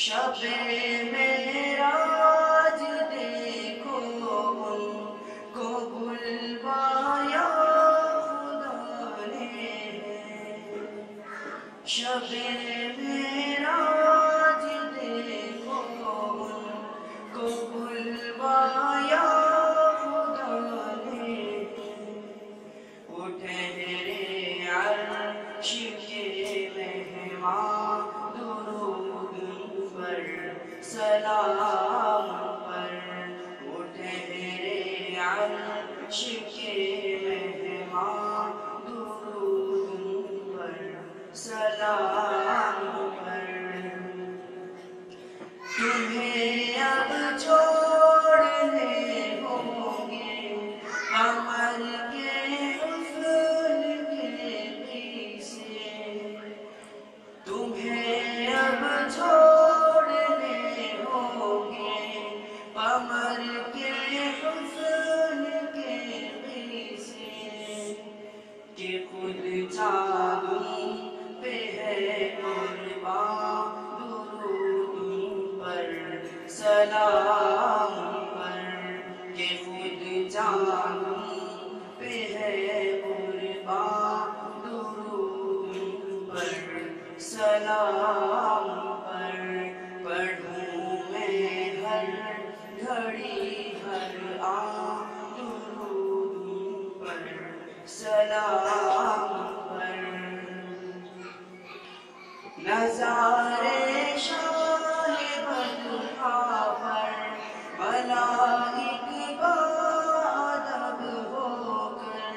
شب معراج دیکھو ان کو بلوایا خدا نے، شب معراج دیکھو ان کو بلوایا خدا نے، اٹھے عرش کے مہمان درود پر سلام پر، اٹھے عرش کے مہمان درود پر سلام پر، تمہیں اب چھوڑنے ہوں گے قمر کے حسن کے پیچھے، تمہیں اب چھوڑنے ہوں گے قمر کے حسن کے پیچھے، کہ خود چاند پہ ہے قربان درود پر سلام پر، کہ خود چاند پہ ہے قربان درود پر سلام پر، پڑھوں میں ہر گھڑی ہر آن درود پر سلام پر، نظارے شاہ بطحا پر ملائک بادب ہو کر،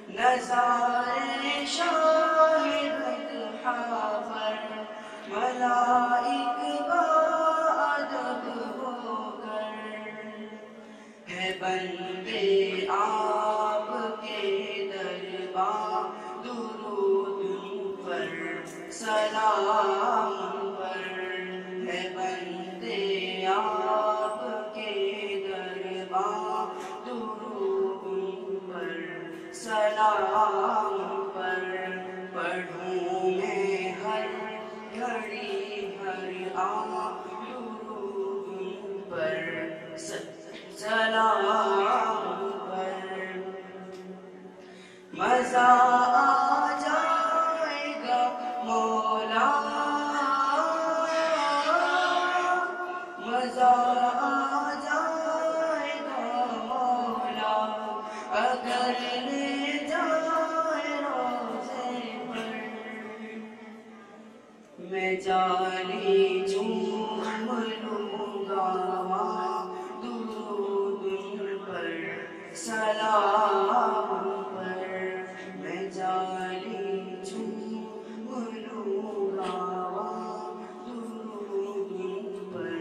نظارے شاہ بطحا پر ملائک بادب ہو کر، ہے بندے آپ کے دربار درود پر سلام پر، ہے بندے آپ کے دربار درود پر سلام پر، پڑھوں میں ہر گھڑی ہر آن درود پر سلام پر، مزہ آ جائے گا مولا، مزہ آ جائے گا مولا، اگر لے جائے روضے پر، میں جالی چوم لوں گا درود پر سلام پر، میں جالی چوم لوں گا درود پر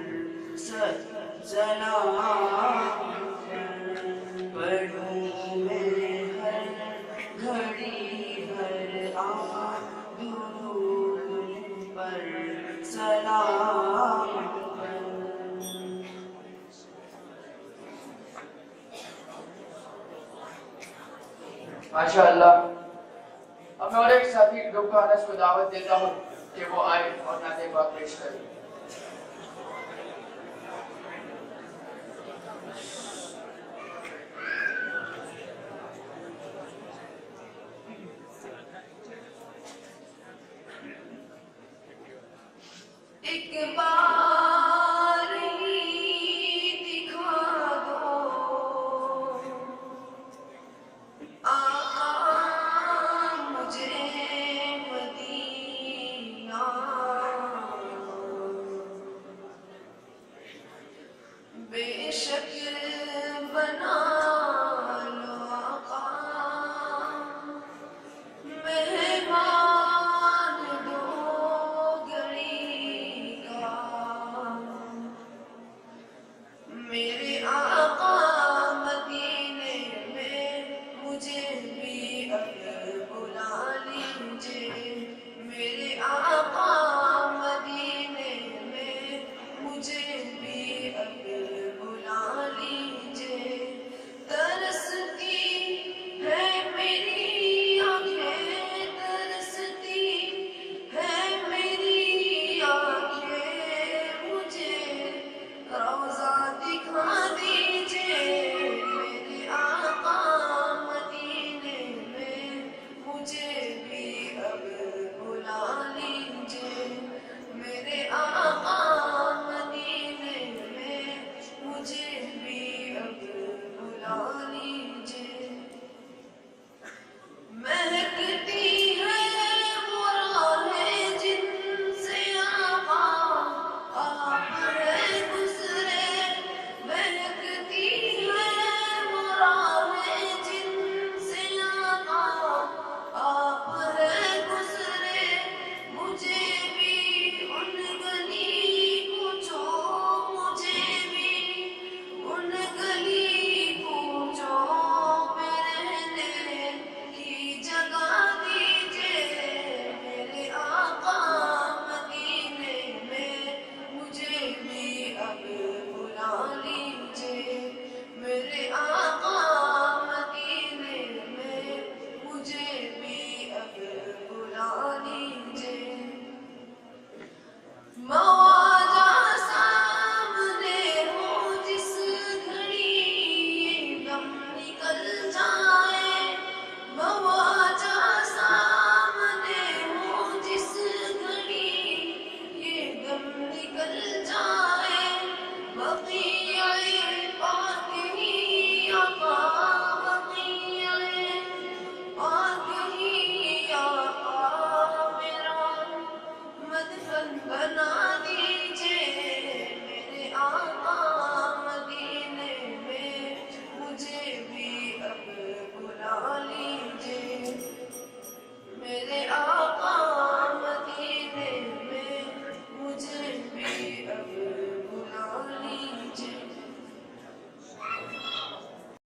سلام پر، پڑھوں میں ہر گھڑی ہر آن درود پر سلام پر۔ ماشاءاللہ۔ اب میں اور ایک ساتھی ڈاکٹر انس کو دعوت دیتا ہوں کہ وہ آئے اور نعت پاک پیش کریں۔ ایک بار